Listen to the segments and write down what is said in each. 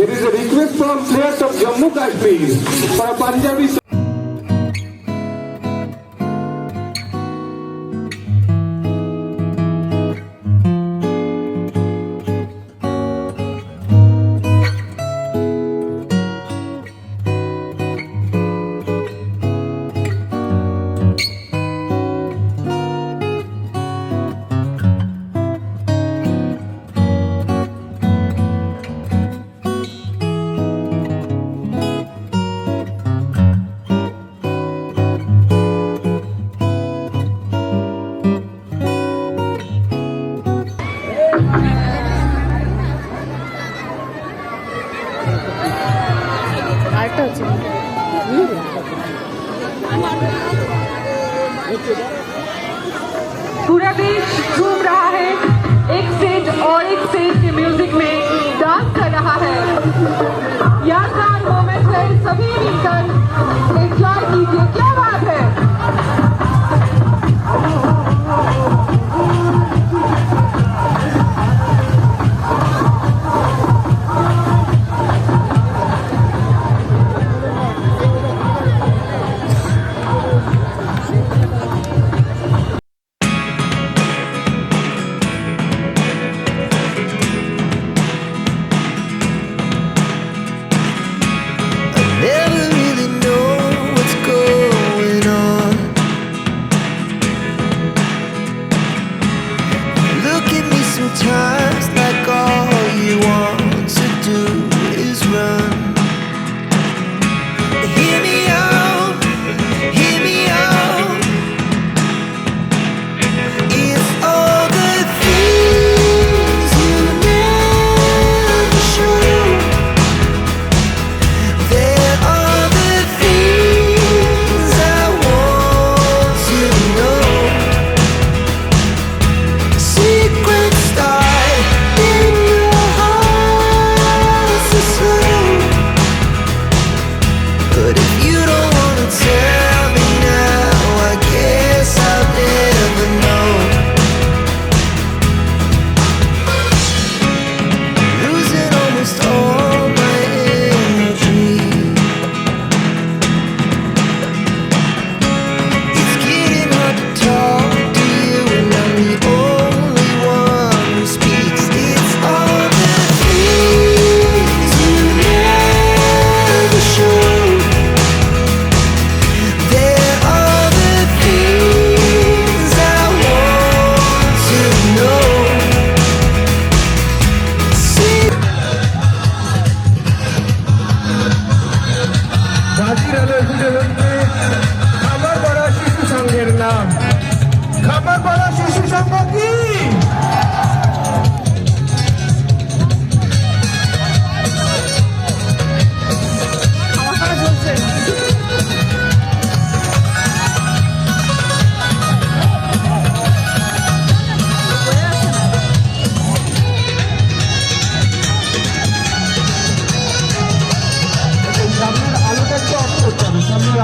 There is a request from players of Jammu Kashmir for a Punjabi song. पूरा देश झूम रहा है, एक स्टेज और एक स्टेज के म्यूजिक में डांस कर रहा है। यादगार मोमेंट है, सभी मिलकर एंजॉय कीजिए। क्या बात है। Sometimes like all you want to do is run. Hear me out, hear me out. It's all the things you never show. There are the things I want to know. Secrets but if you don't wanna tell me now, I guess I'll never know. Losing almost all my energy. It's getting hard to talk to you, and I'm the only one who speaks. It's all the things you never show.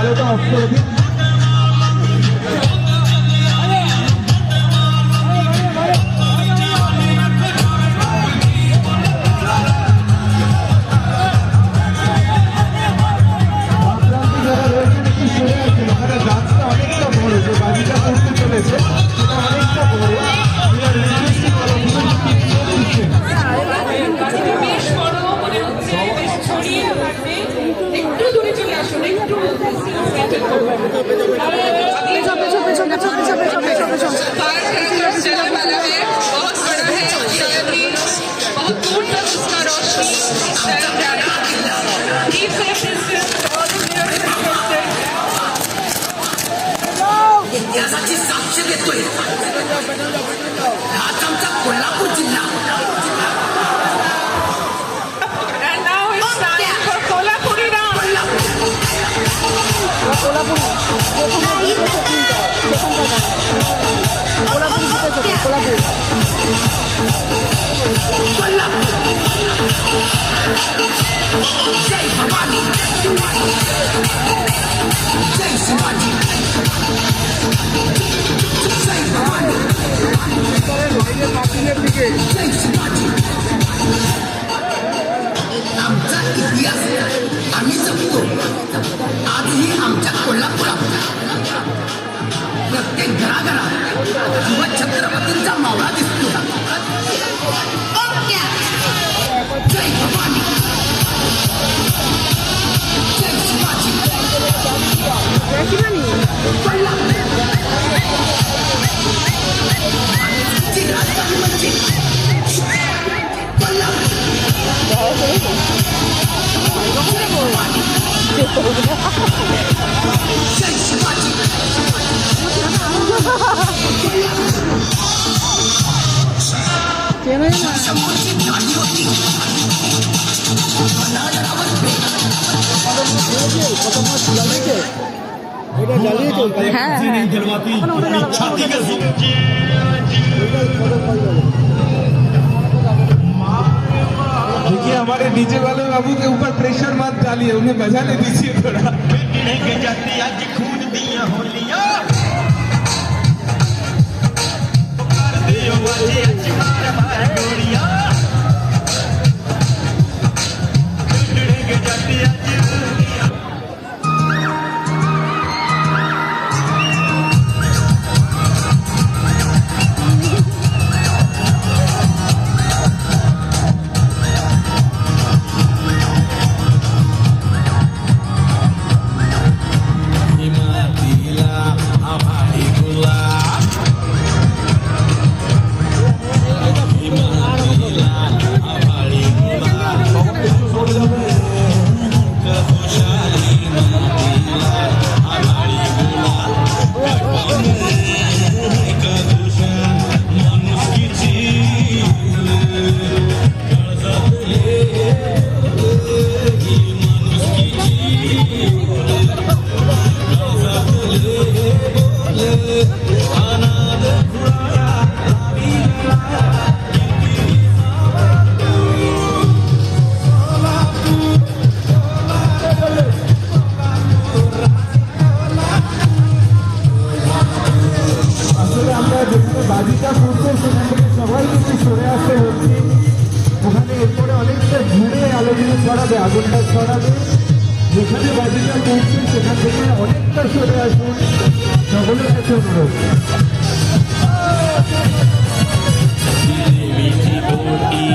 আলোটা of করে দিন। অনেকটা বড় যে বাড়িটা করতে চলেছে সেটা অনেকটা বড়। একটু দূরে চলে আসুন, একটু कोल्हापूर जिल्हा। And now it's time for Kolhapuri dance. Jai Bhavani, Jai Shivaji, Jai Bhavani, Jai Shivaji. देखिए हमारे नीचे वाले बाबू के ऊपर प्रेशर मत डालिए, उन्हें बजाने दीजिए थोड़ा। বাজিটা করছে সেখান থেকে সবাই কিন্তু সরে আসতে হচ্ছে। ওখানে এরপরে অনেকটা ঘুরে আলোচনা ছড়াবে, আগুনটা ছড়াবে। যেখানে বাজিটা করছে সেখান থেকে অনেকটা সরে আসুন, সকলের কাছে অনুরোধ।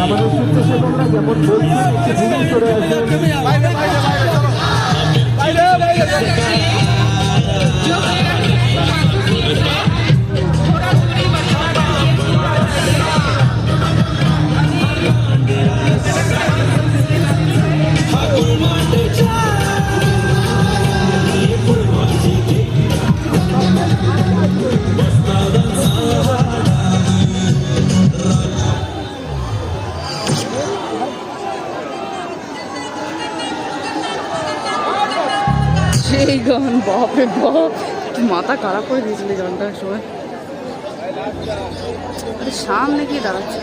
আমাদের স্বেচ্ছাসেবকরা যেমন বলছেন একটু ঘুরে সরে আসুন। সেই গান, বাপরে বাপ, মাথা খারাপ করে দিয়েছিল গানটার সময়। আরে সামনে গিয়ে দাঁড়াচ্ছে।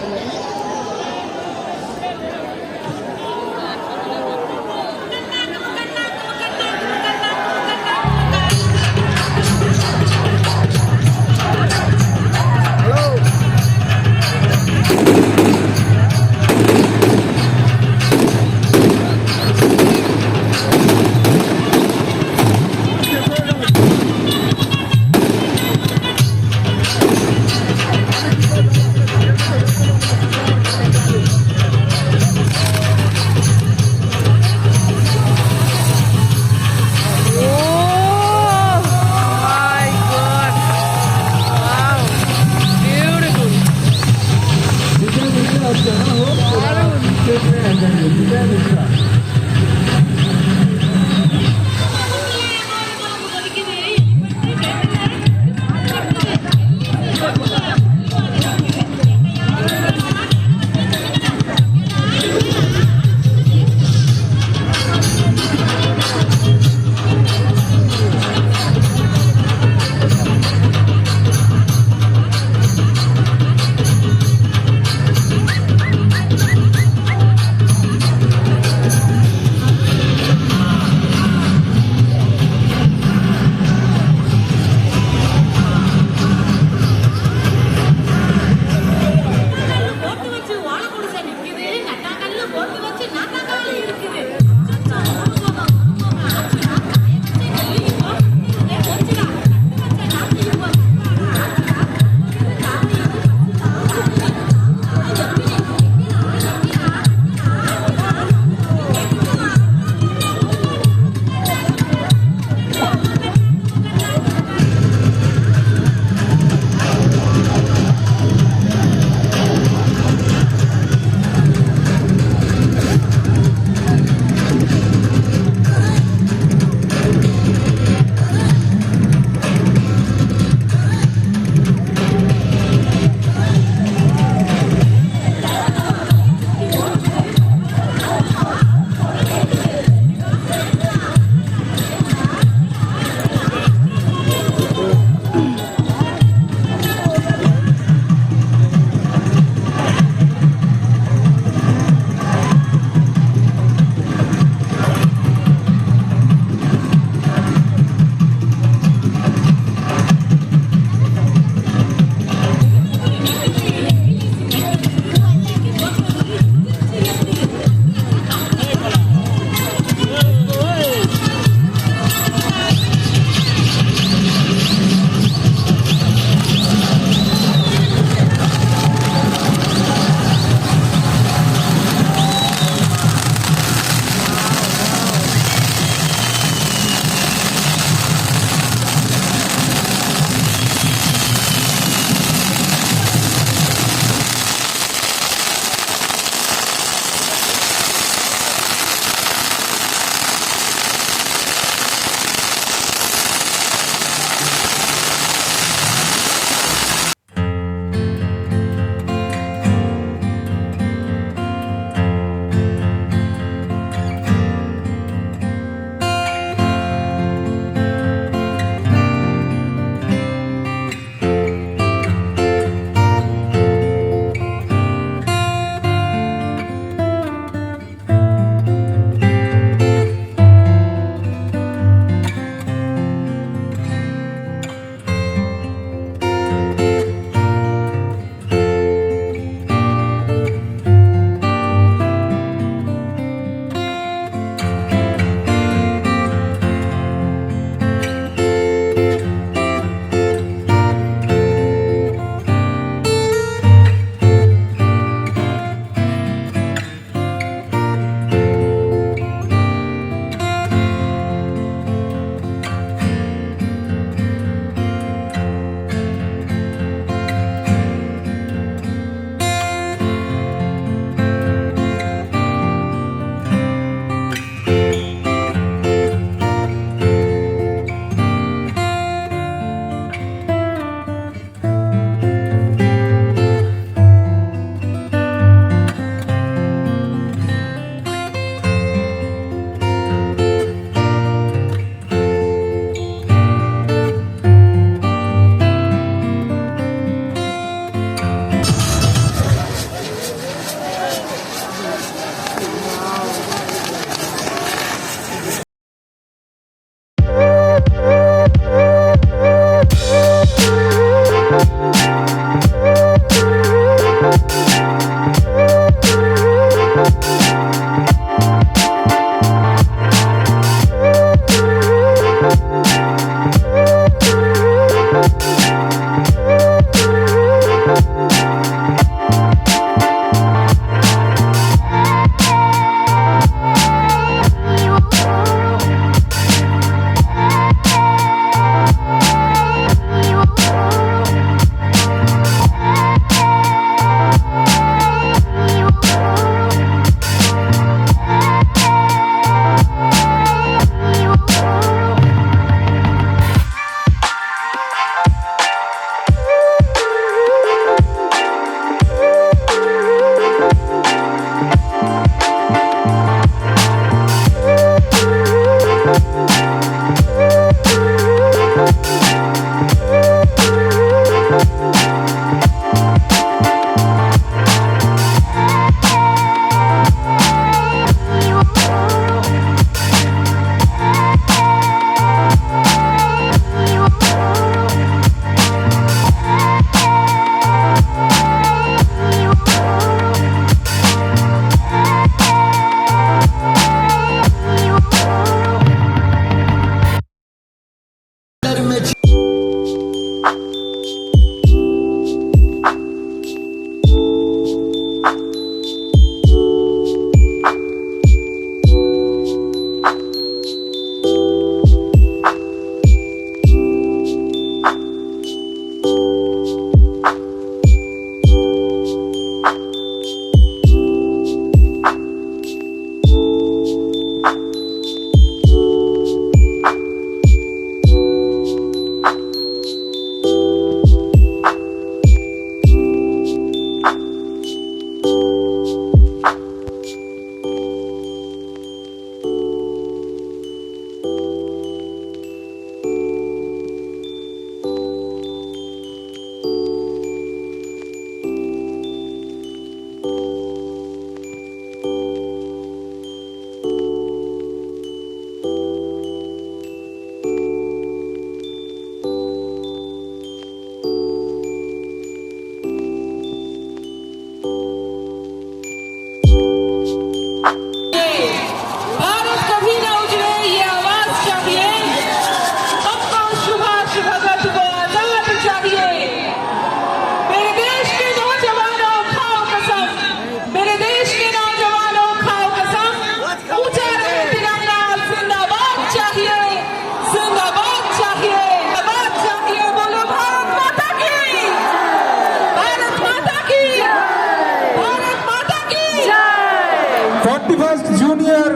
জুনিয়র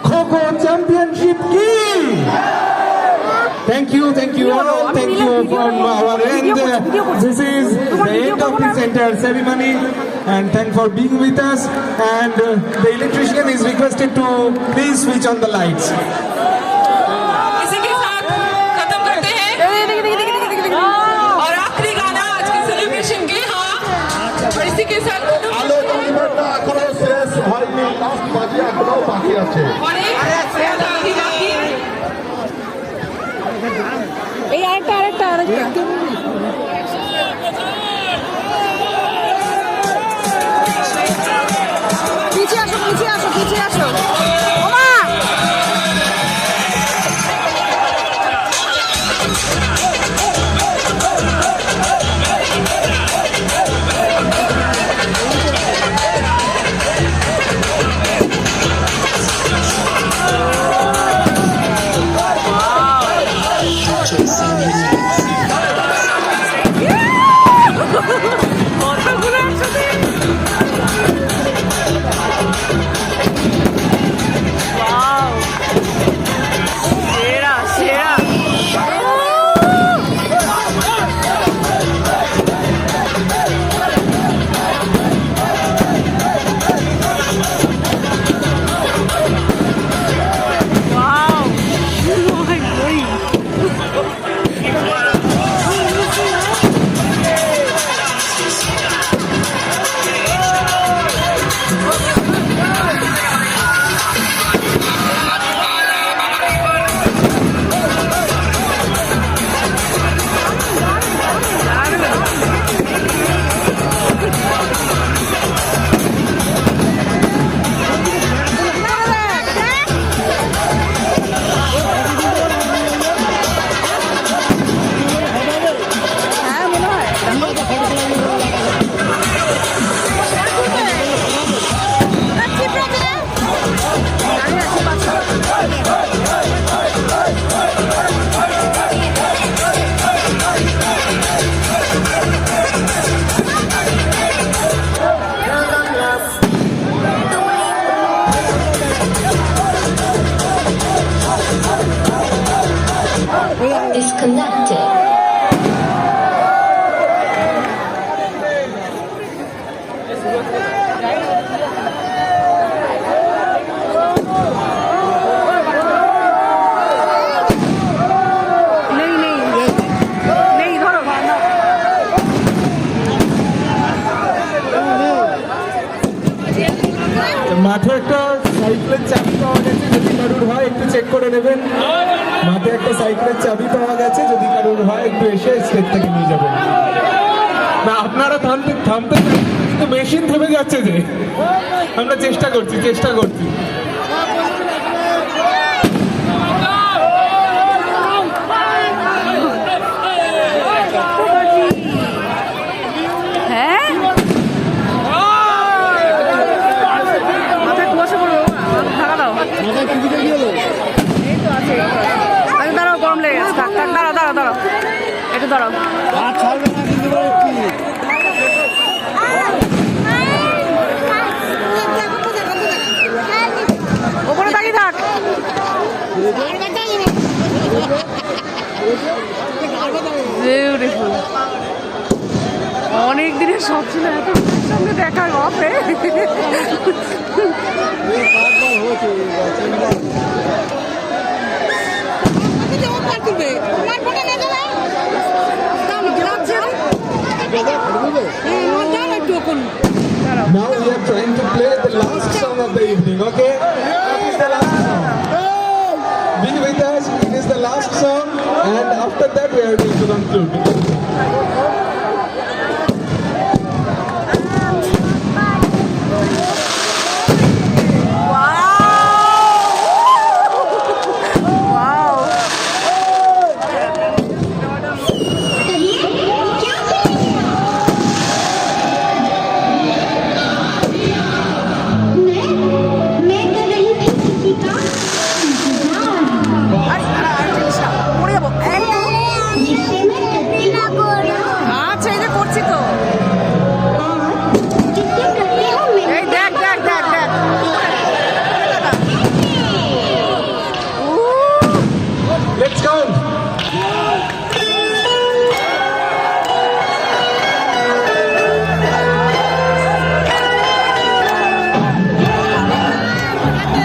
খো-খো চ্যাম্পিয়নশিপ কি? Thank you all. Thank you from our end. This is the end of this entire ceremony, and thanks for being with us. And the electrician is requested to please switch on the lights. इसी के साथ खत्म करते हैं और आखिरी गाना आज के सेलिब्रेशन के। हाँ, और इसी के साथ আলো নির্মাণটা এখনো শেষ হয়নি, লাস্ট বাজি এখনো বাকি আছে। और एक बाकी এই আরেকটা পিছিয়ে আসো ওমা disconnected. নেই ধরো মাঠে একটা সাইকেলের চাবি পাওয়া গেছে, যদি কারুর হয় একটু চেক করে নেবেন। মাঠে একটা সাইকেলের চাবি পাওয়া গেছে, যদি কারুর হয় একটু এসে স্টেজ থেকে নিয়ে যাবেন। না আপনারা থামতে কিন্তু মেশিন থেমে যাচ্ছে যে। আমরা চেষ্টা করছি হ্যাঁ মাথায় কুয়াশা পড়বে থাকা দাও এই তো আছে আরে দাঁড়াও গরম লেগে গেছে থাক দাঁড়াও একটু দাঁড়াও ওপরে দাঁড়িয়ে থাক বিউটিফুল অনেক দিনের সব ছিল এত সঙ্গে দেখা হবে Now we are trying to play the last song of the evening, okay? It is the last song. Be with us, it is the last song, and after that we are going to conclude.